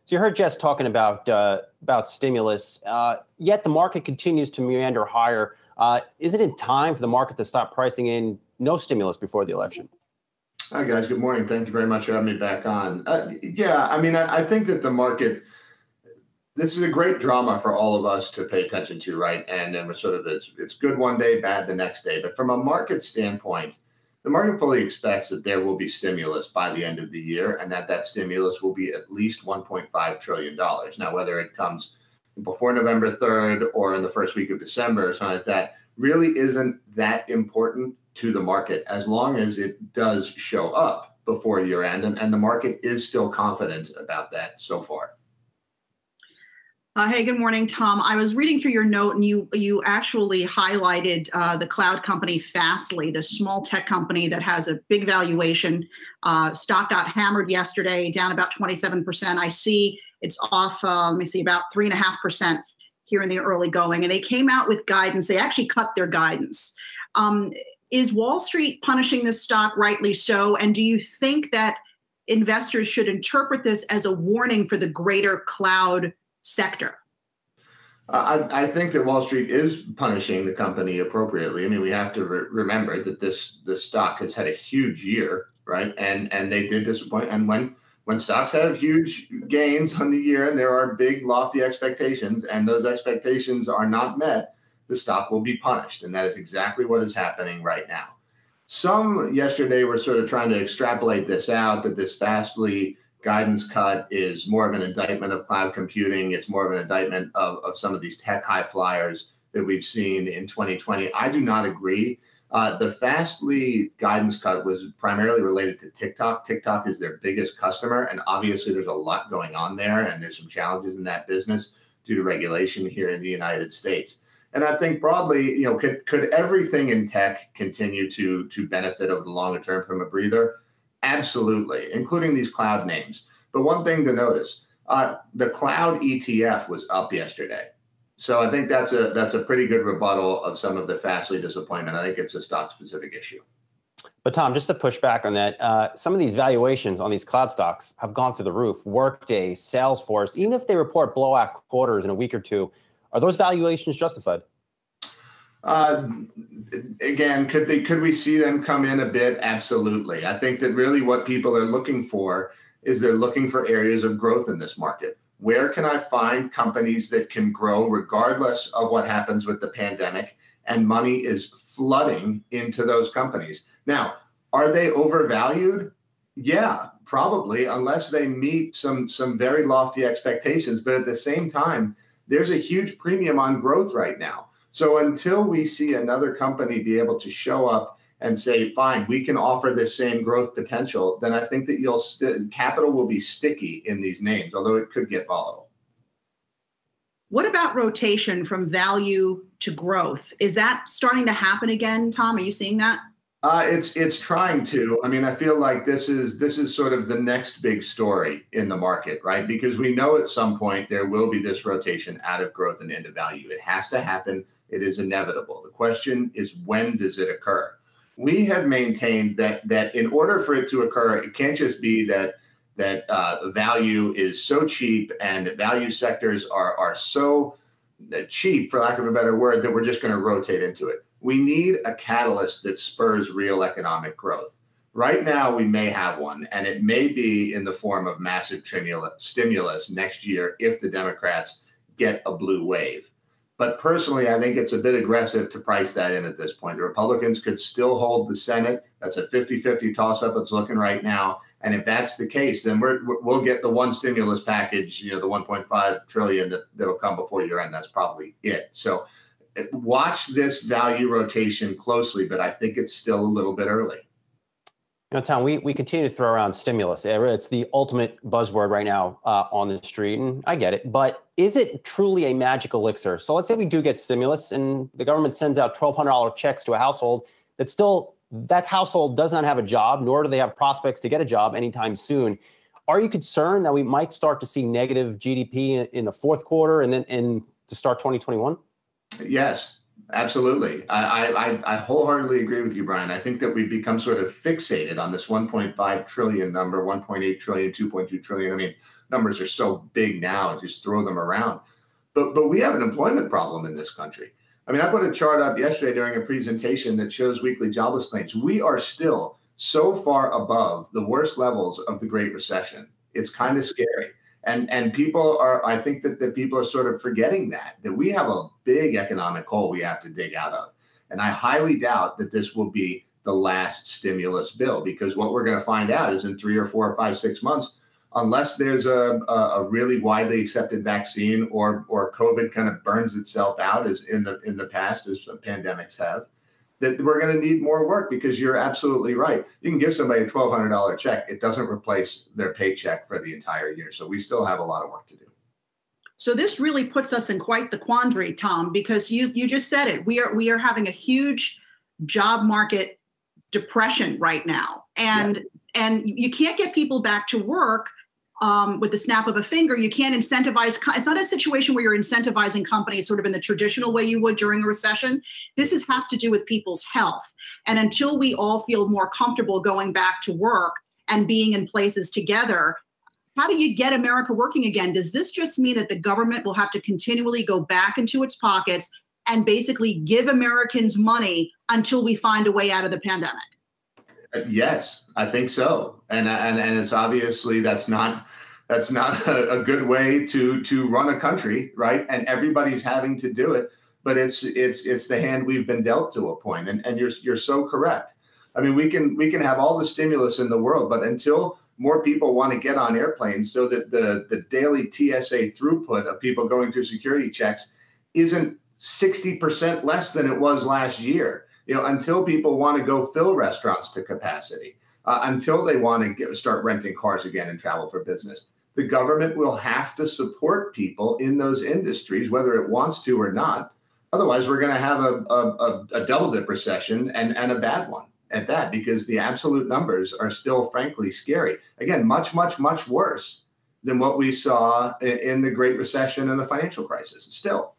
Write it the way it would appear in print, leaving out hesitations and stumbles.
So you heard Jess talking about stimulus, yet the market continues to meander higher. Isn't it time for the market to stop pricing in no stimulus before the election? Hi, guys. Good morning. Thank you very much for having me back on. Yeah, I mean, I think that the market, this is a great drama for all of us to pay attention to, right? And then we're sort of, it's good one day, bad the next day. But from a market standpoint, the market fully expects that there will be stimulus by the end of the year and that stimulus will be at least $1.5 trillion. Now, whether it comes before November 3rd or in the first week of December or something like that really isn't that important to the market as long as it does show up before year end. And the market is still confident about that so far. Hey, good morning, Tom. I was reading through your note and you actually highlighted the cloud company Fastly, the small tech company that has a big valuation. Stock got hammered yesterday, down about 27%. I see it's off, let me see, about 3.5% here in the early going. And they came out with guidance. They actually cut their guidance. Is Wall Street punishing this stock rightly so? And do you think that investors should interpret this as a warning for the greater cloud sector? I think that Wall Street is punishing the company appropriately. I mean, we have to remember that this stock has had a huge year, right? And they did disappoint. And when stocks have huge gains on the year and there are big, lofty expectations, and those expectations are not met, the stock will be punished. And that is exactly what is happening right now. Some yesterday were sort of trying to extrapolate this out, that this Fastly guidance cut is more of an indictment of cloud computing. It's more of an indictment of some of these tech high flyers that we've seen in 2020. I do not agree. The Fastly guidance cut was primarily related to TikTok. TikTok is their biggest customer, and obviously there's a lot going on there, and there's some challenges in that business due to regulation here in the United States. And I think broadly, could everything in tech continue to benefit over the longer term from a breather? Absolutely, including these cloud names. But one thing to notice, the cloud ETF was up yesterday. So I think that's a pretty good rebuttal of some of the Fastly disappointment. I think it's a stock-specific issue. But Tom, just to push back on that, some of these valuations on these cloud stocks have gone through the roof. Workday, Salesforce, even if they report blowout quarters in a week or two, are those valuations justified? Again, could we see them come in a bit? Absolutely. I think that really what people are looking for is they're looking for areas of growth in this market. Where can I find companies that can grow regardless of what happens with the pandemic? And money is flooding into those companies. Now, are they overvalued? Yeah, probably, unless they meet some very lofty expectations. But at the same time, there's a huge premium on growth right now. So until we see another company be able to show up and say, fine, we can offer this same growth potential, then I think that capital will be sticky in these names, although it could get volatile. What about rotation from value to growth? Is that starting to happen again, Tom? Are you seeing that? It's trying to. I mean, I feel like this is sort of the next big story in the market, right? Because we know at some point there will be this rotation out of growth and into value. It has to happen. It is inevitable. The question is, when does it occur? We have maintained that in order for it to occur, it can't just be that value is so cheap and that value sectors are so cheap, for lack of a better word, that we're just going to rotate into it. We need a catalyst that spurs real economic growth. Right now, we may have one, and it may be in the form of massive stimulus next year if the Democrats get a blue wave. But personally, I think it's a bit aggressive to price that in at this point. The Republicans could still hold the Senate. That's a 50-50 toss-up it's looking right now. And if that's the case, then we'll get the one stimulus package, the 1.5 trillion that'll come before year end. That's probably it. So watch this value rotation closely, but I think it's still a little bit early. Tom, we continue to throw around stimulus. It's the ultimate buzzword right now on the street, and I get it. But is it truly a magic elixir? So let's say we do get stimulus and the government sends out $1,200 checks to a household that household does not have a job, nor do they have prospects to get a job anytime soon. Are you concerned that we might start to see negative GDP in the fourth quarter and then to start 2021? Yes, Absolutely. I wholeheartedly agree with you, Brian. I think that we've become sort of fixated on this 1.5 trillion number, 1.8 trillion, 2.2 trillion. I mean, numbers are so big now, just throw them around. But we have an employment problem in this country. I mean, I put a chart up yesterday during a presentation that shows weekly jobless claims. We are still so far above the worst levels of the Great Recession. It's kind of scary. And people are, I think that people are sort of forgetting that we have a big economic hole we have to dig out of. And I highly doubt that this will be the last stimulus bill, because what we're going to find out is in 3 or 4 or 5, 6 months, unless there's a really widely accepted vaccine or COVID kind of burns itself out as in the past, as pandemics have, that we're going to need more work, because you're absolutely right. You can give somebody a $1,200 check. It doesn't replace their paycheck for the entire year. So we still have a lot of work to do. So this really puts us in quite the quandary, Tom, because you just said it. We are having a huge job market depression right now. And you can't get people back to work with the snap of a finger. You can't incentivize. It's not a situation where you're incentivizing companies sort of in the traditional way you would during a recession. This has to do with people's health. And until we all feel more comfortable going back to work and being in places together, how do you get America working again? Does this just mean that the government will have to continually go back into its pockets and basically give Americans money until we find a way out of the pandemic? Yes, I think so. And it's obviously that's not a good way to run a country, right? And everybody's having to do it, but it's the hand we've been dealt to a point. And you're so correct. I mean, we can have all the stimulus in the world, but until more people want to get on airplanes so that the daily TSA throughput of people going through security checks isn't 60% less than it was last year. Until people want to go fill restaurants to capacity, until they want to start renting cars again and travel for business, the government will have to support people in those industries, whether it wants to or not. Otherwise, we're going to have a double dip recession and a bad one at that, because the absolute numbers are still, frankly, scary. Again, much, much, much worse than what we saw in the Great Recession and the financial crisis. Still.